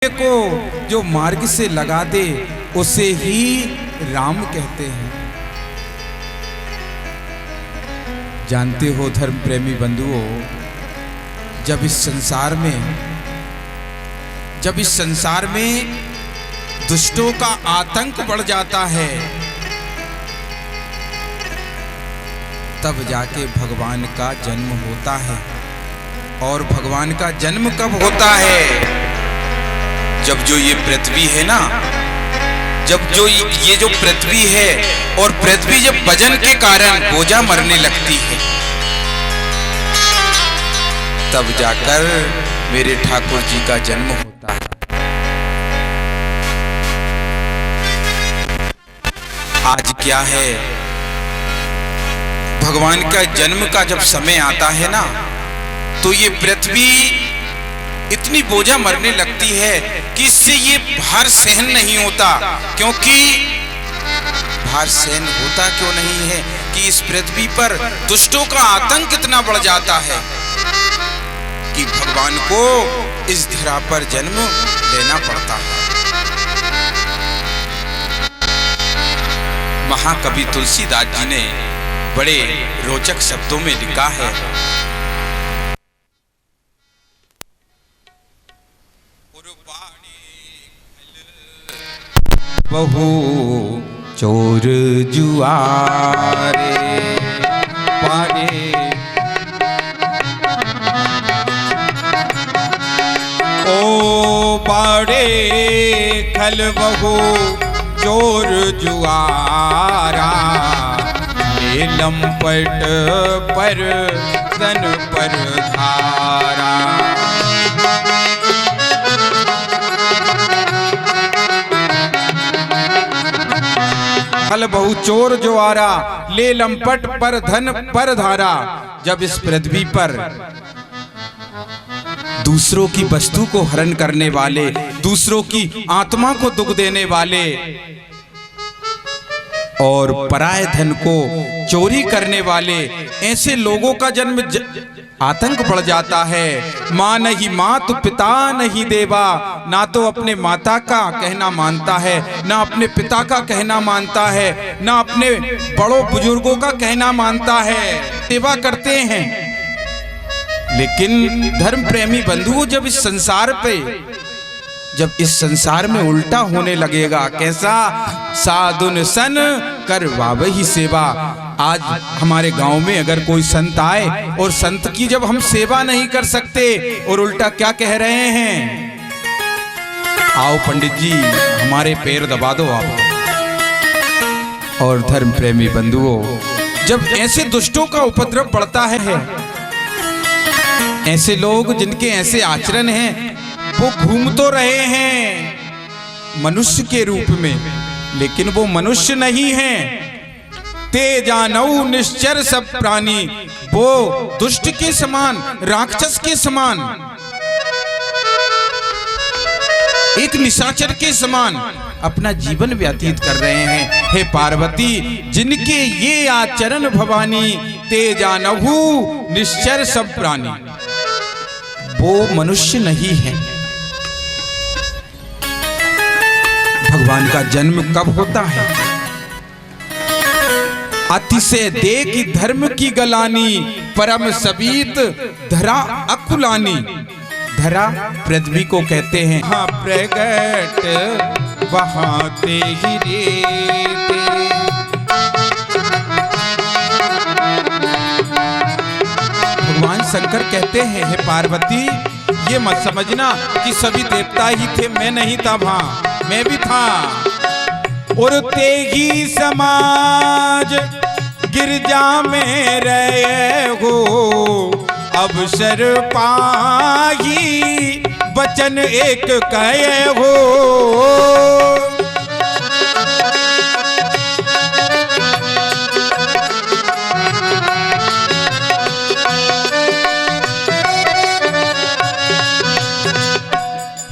को जो मार्ग से लगा दे उसे ही राम कहते हैं। जानते हो धर्म प्रेमी बंधुओं, जब इस संसार में दुष्टों का आतंक बढ़ जाता है, तब जाके भगवान का जन्म होता है। और भगवान का जन्म कब होता है? जब जो ये पृथ्वी है ना, जब जो ये जो पृथ्वी है और पृथ्वी जब वजन के कारण बोझा मरने लगती है, तब जाकर मेरे ठाकुर जी का जन्म होता है। आज क्या है, भगवान का जन्म का जब समय आता है ना, तो ये पृथ्वी इतनी बोझा मरने लगती है कि इससे ये भार सहन नहीं होता। क्योंकि भार सहन होता क्यों नहीं है कि इस पृथ्वी पर दुष्टों का आतंक इतना बढ़ जाता है कि भगवान को इस धरा पर जन्म लेना पड़ता है। महाकवि तुलसीदास जी ने बड़े रोचक शब्दों में लिखा है, बहु चोर जुआरे पारे, ओ बाड़े खल बहु चोर जुआरा, ले लंपट पर तन पर धारा। खल बहु चोर जुआरा, ले लंपट पर धन पर धारा। जब इस पृथ्वी पर दूसरों की वस्तु को हरण करने वाले, दूसरों की आत्मा को दुख देने वाले और पराये धन को चोरी करने वाले ऐसे लोगों का जन्म आतंक बढ़ जाता है। माँ नहीं मात पिता नहीं देवा, ना तो अपने माता का कहना मानता है, ना अपने पिता का कहना मानता है, ना अपने बड़ों बुजुर्गों का कहना मानता है। सेवा करते हैं, लेकिन धर्म प्रेमी बंधुओं, जब इस संसार में उल्टा होने लगेगा, कैसा? साधुन सन कर वावही सेवा। आज हमारे गांव में अगर कोई संत आए और संत की जब हम सेवा नहीं कर सकते और उल्टा क्या कह रहे हैं, आओ पंडित जी हमारे पैर दबा दो आप। और धर्म प्रेमी बंधुओं, जब ऐसे दुष्टों का उपद्रव बढ़ता है, ऐसे लोग जिनके ऐसे आचरण हैं, वो घूम तो रहे हैं मनुष्य के रूप में, लेकिन वो मनुष्य नहीं हैं। ते जानऊ निश्चर सब प्राणी, वो दुष्ट के समान, राक्षस के समान, एक निशाचर के समान अपना जीवन व्यतीत कर रहे हैं। हे पार्वती, जिनके ये आचरण भवानी, ते जानऊ निश्चर सब प्राणी, वो मनुष्य नहीं है। भगवान का जन्म कब होता है? अति से देख धर्म की गलानी, परम सबीत धरा अकुलानी। धरा पृथ्वी को कहते हैं। हाँ प्रगट वहाँ ते ही रेते, भगवान शंकर कहते हैं, हे पार्वती, ये मत समझना कि सभी देवता ही थे, मैं नहीं था, वहां मैं भी था। और तेगी समाज गिरजा में रहे हो, अवसर पाही वचन एक कहे हो।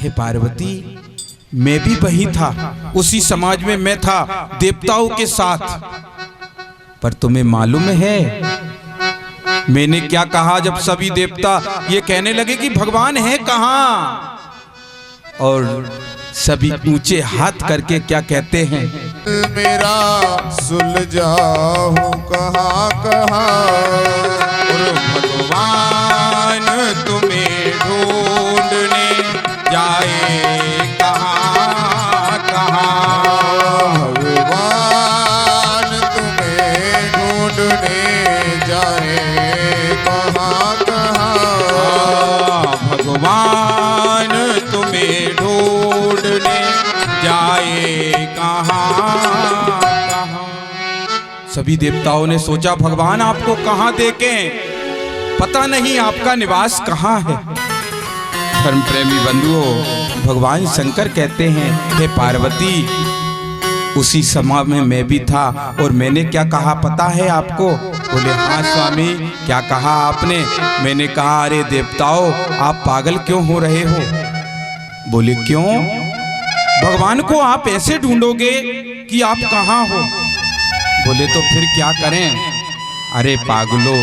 हे पार्वती, मैं भी वही था, उसी समाज में मैं था देवताओं के साथ। पर तुम्हें मालूम है मैंने क्या कहा जब सभी देवता ये कहने लगे कि भगवान है कहां? और सभी ऊंचे हाथ करके क्या कहते हैं? मेरा सुलझा हूँ कहाँ कहाँ, और भगवान तुम्हें ढूंढने जाए कहाँ कहाँ। भगवान तुम्हें ढूंढने जाए कहाँ कहाँ। भगवान तुम्हें ढूंढने जाए कहाँ कहाँ। सभी देवताओं ने सोचा भगवान आपको कहाँ देखें, पता नहीं आपका निवास कहाँ है। धर्म प्रेमी बंधुओं, भगवान शंकर कहते हैं, हे पार्वती, उसी समय में मैं भी था और मैंने क्या कहा पता है आपको? बोले हाँ स्वामी, क्या कहा आपने? मैंने कहा अरे देवताओं, आप पागल क्यों हो रहे हो? बोले क्यों? भगवान को आप ऐसे ढूंढोगे कि आप कहाँ हो? बोले तो फिर क्या करें? अरे पागलो,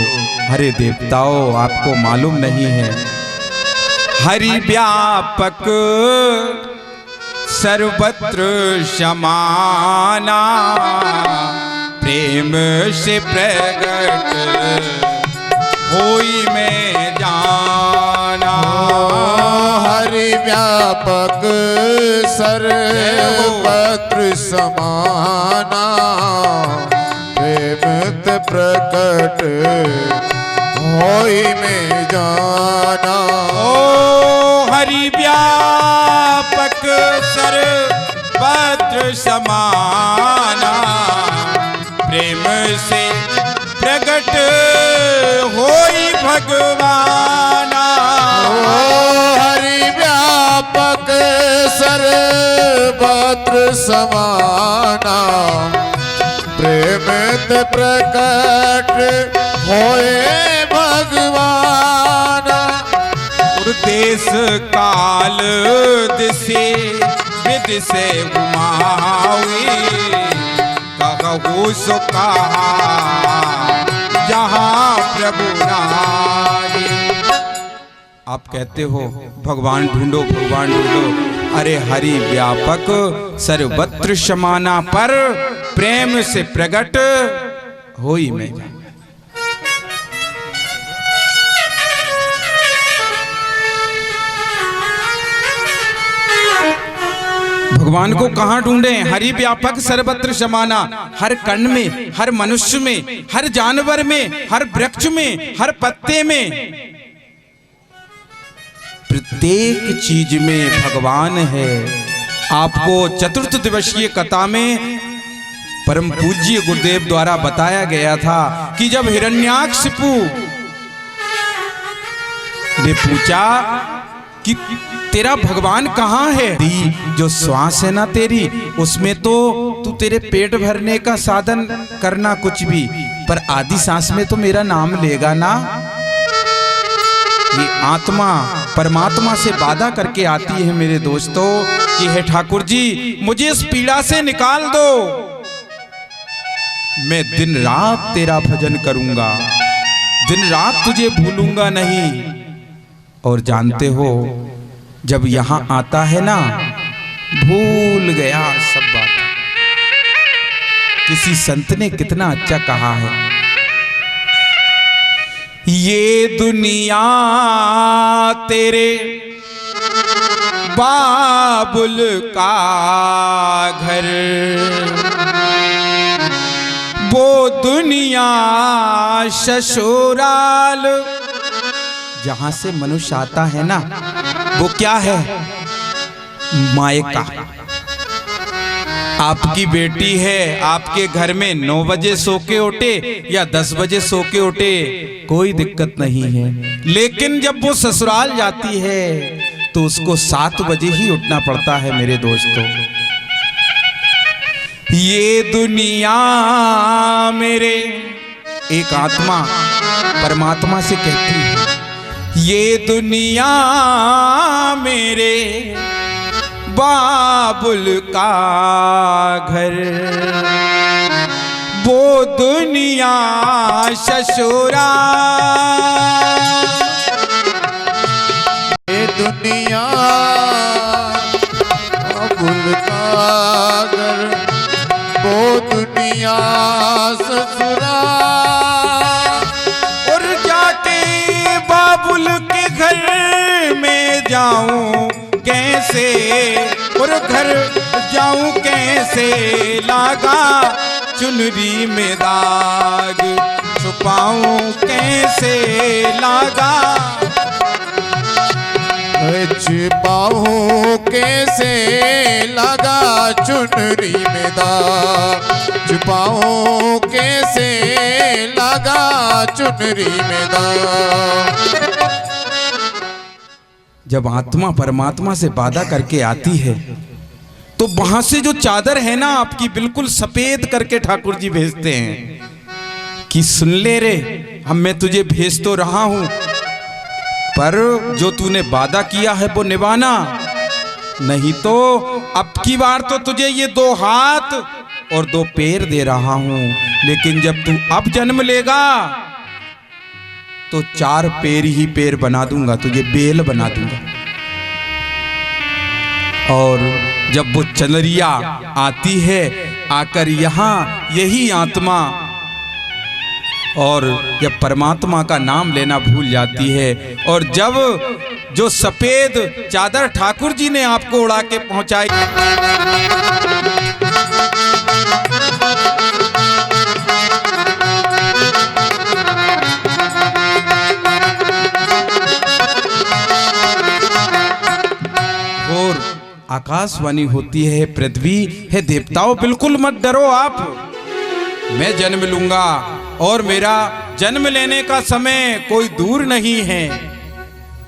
अरे देवताओं, आपको मालूम नहीं है, हरि व्यापक सर्वत्र समाना, प्रेम से प्रगट होई में जाना। हरि व्यापक सर्वत्र समाना, प्रेम ते प्रकट होई में जाना। ओ हरि व्यापक सर्वत्र समाना, प्रेम से प्रगट होई भगवाना। ओ हरि व्यापक सर्वत्र समाना, प्रेम ते प्रकट होए भगवाना। और देश काल दिसे विदिसे घुमावे, कहू सो कहा जहाँ प्रभु राजे। आप कहते हो भगवान ढूंढो, भगवान ढूंढो, अरे हरि व्यापक सर्वत्र समाना, पर प्रेम से प्रगट होई में जाना। भगवान को कहाँ ढूंढे? हरि व्यापक सर्वत्र समाना, हर कण में, हर मनुष्य में, हर जानवर में, हर वृक्ष में, हर पत्ते में, प्रत्येक चीज में भगवान है। आपको चतुर्थ दिवसीय कथा में परम पूज्य गुरुदेव द्वारा बताया गया था कि जब हिरण्याकशिपु ने पूछा कि तेरा भगवान कहाँ है? जो श्वास है ना तेरी, उसमें तो तू तेरे पेट भरने का साधन करना कुछ भी, पर आदि सांस में तो मेरा नाम लेगा ना। ये आत्मा परमात्मा से वादा करके आती है मेरे दोस्तों कि हे ठाकुर जी, मुझे इस पीड़ा से निकाल दो, मैं दिन रात तेरा भजन करूंगा, दिन रात तुझे भूलूंगा नहीं। और जानते हो, जब यहां आता है ना, भूल गया सब बात। किसी संत ने कितना अच्छा कहा है, ये दुनिया तेरे बाबुल का घर, वो दुनिया ससुराल। जहां से मनुष्य आता है ना, वो क्या है? मायका। आपकी बेटी है, आपके घर में 9 बजे सो के उठे या 10 बजे सो के उठे, कोई दिक्कत नहीं है, लेकिन जब वो ससुराल जाती है तो उसको 7 बजे ही उठना पड़ता है मेरे दोस्तों। ये दुनिया मेरे, एक आत्मा परमात्मा से कहती है, ये दुनिया मेरे बाबुल का घर, वो दुनिया ससुराल। ये दुनिया और घर जाऊं कैसे, लागा चुनरी में दाग, छुपाऊं कैसे, लागा छिपाऊं कैसे, लगा चुनरी में दाग, छिपाऊं कैसे, लगा चुनरी में दाग। जब आत्मा परमात्मा से वादा करके आती है तो वहां से जो चादर है ना आपकी, बिल्कुल सफेद करके ठाकुर जी भेजते हैं कि सुन ले रे, मैं तुझे भेज तो रहा हूं, पर जो तूने वादा किया है वो निभाना, नहीं तो अब की बार तो तुझे ये 2 हाथ और 2 पैर दे रहा हूं, लेकिन जब तू अब जन्म लेगा तो 4 पैर ही पैर बना दूंगा, तुझे बेल बना दूंगा। और जब वो चंद्रिया आती है, आकर यहाँ यही आत्मा और जब परमात्मा का नाम लेना भूल जाती है, और जब जो सफेद चादर ठाकुर जी ने आपको उड़ा के पहुंचाई, और आकाशवाणी होती है, पृथ्वी है, देवताओं बिल्कुल मत डरो आप, मैं जन्म लूंगा और मेरा जन्म लेने का समय कोई दूर नहीं है।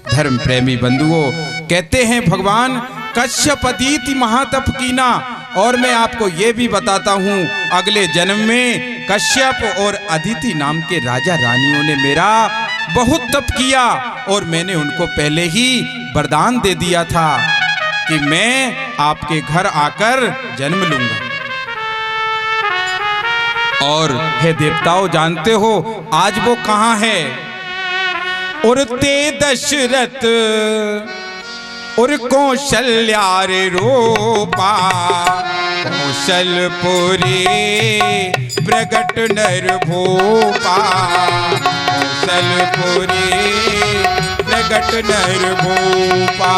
धर्म प्रेमी बंधुओं, कहते हैं भगवान कश्यप अदिति महातप कीना, और मैं आपको ये भी बताता हूँ अगले जन्म में कश्यप और अदिति नाम के राजा रानियों ने मेरा बहुत तप किया, और मैंने उनको पहले ही वरदान दे दिया था कि मैं आपके घर आकर जन्म लूंगा। और हे देवताओं, जानते हो आज वो कहाँ है? और ते दशरथ और कौशल्या रे रूपा, कौशलपुरी प्रगट नर भूपा, कौशलपुरी प्रगट नर भूपा।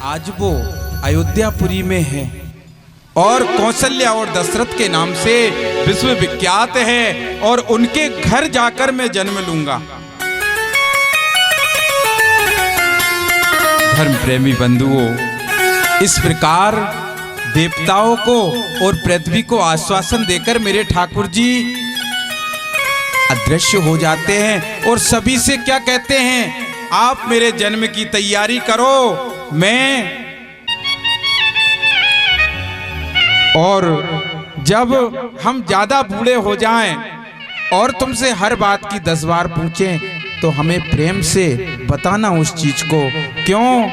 आज वो अयोध्यापुरी में है और कौशल्या और दशरथ के नाम से विश्व विख्यात है, और उनके घर जाकर मैं जन्म लूंगा। धर्म प्रेमी बंधुओं, इस प्रकार देवताओं को और पृथ्वी को आश्वासन देकर मेरे ठाकुर जी अदृश्य हो जाते हैं, और सभी से क्या कहते हैं, आप मेरे जन्म की तैयारी करो, मैं और जब हम ज्यादा बूढ़े हो जाएं और तुमसे हर बात की 10 बार पूछें तो हमें प्रेम से बताना उस चीज को, क्यों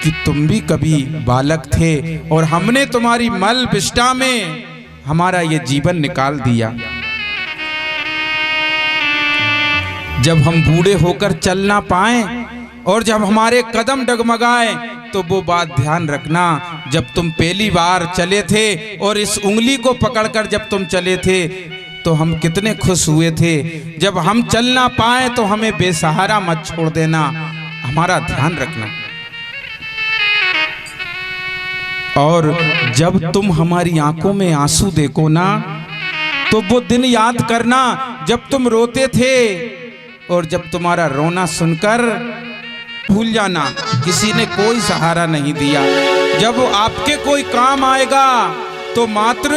कि तुम भी कभी बालक थे और हमने तुम्हारी मल विष्ठा में हमारा ये जीवन निकाल दिया। जब हम बूढ़े होकर चल ना पाए और जब हमारे कदम डगमगाए तो वो बात ध्यान रखना, जब तुम पहली बार चले थे और इस उंगली को पकड़कर जब तुम चले थे तो हम कितने खुश हुए थे। जब हम चल ना पाए तो हमें बेसहारा मत छोड़ देना, हमारा ध्यान रखना। और जब तुम हमारी आंखों में आंसू देखो ना तो वो दिन याद करना जब तुम रोते थे, और जब तुम्हारा रोना सुनकर भूल जाना किसी ने कोई सहारा नहीं दिया। जब आपके कोई काम आएगा तो मात्र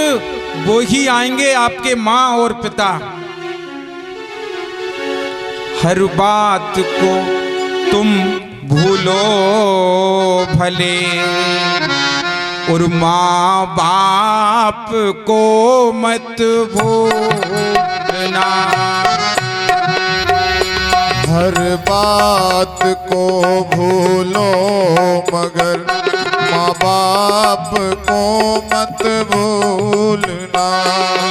वो ही आएंगे, आपके माँ और पिता। हर बात को तुम भूलो भले और माँ बाप को मत भूलना। हर बात को भूलो मगर माँ बाप को मत भूलना।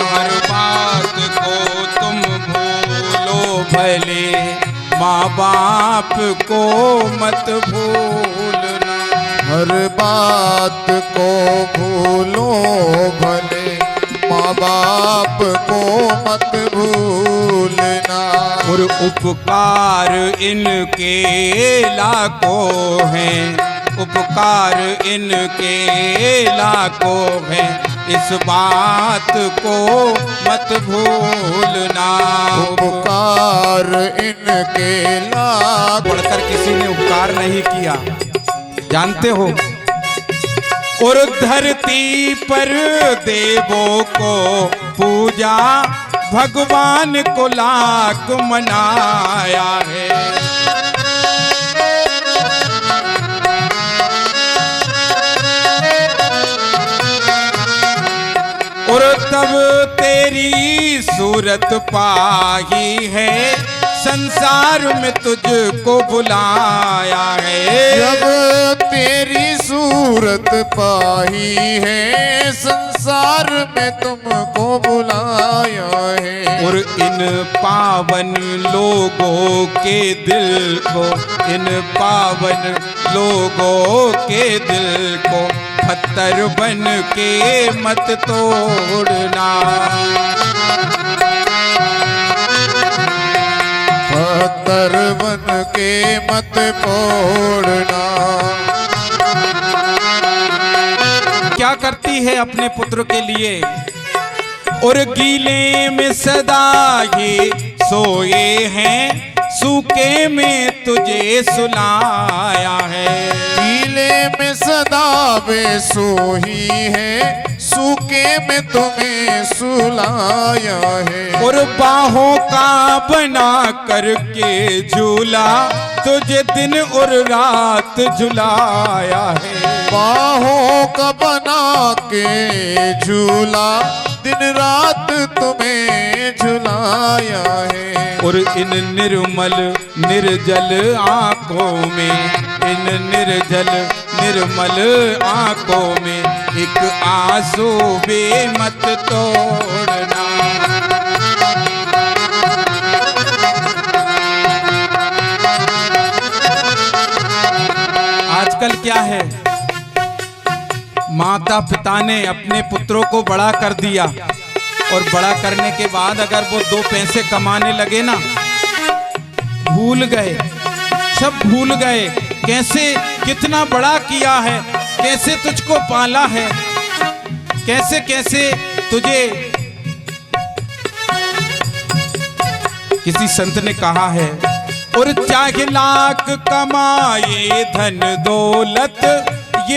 हर बात को तुम भूलो भले माँ बाप को मत भूलना। हर बात को भूलो भले, माँ बाप को मत भूलना। और उपकार इनके लाखों हैं, उपकार इनके लाखों हैं, इस बात को मत भूलना। उपकार इनके लाख, बढ़कर किसी ने उपकार नहीं किया, जानते हो। और धरती पर देवों को पूजा, भगवान को लाख मनाया है। और तब तेरी सूरत पाई है, संसार में तुझको बुलाया है। जब तेरी सूरत पाई है, संसार में तुमको बुलाया है। और इन पावन लोगों के दिल को, इन पावन लोगों के दिल को पत्थर बन के मत तोड़ना। पत्थर बन के मत फोड़ना। क्या करती है अपने पुत्र के लिए? और गीले में सदा ये सोए हैं, सूखे में तुझे सुलाया है। गीले में सदा वे सोही है, सूखे में तुम्हें सुलाया है। और बाहों का बना करके झूला, तुझे दिन और रात झुलाया है। बाहों का बना के झूला, दिन रात तुम्हें झुलाया है। और इन निर्मल निर्जल आँखों में, इन निर्जल निर्मल आँखों में एक आंसू भी मत तोड़ना। आजकल क्या है, माता पिता ने अपने पुत्रों को बड़ा कर दिया, और बड़ा करने के बाद अगर वो 2 पैसे कमाने लगे ना, भूल गए, सब भूल गए कैसे कितना बड़ा किया है, कैसे तुझको पाला है, कैसे कैसे तुझे। किसी संत ने कहा है, और चाहे लाख कमाए धन दौलत,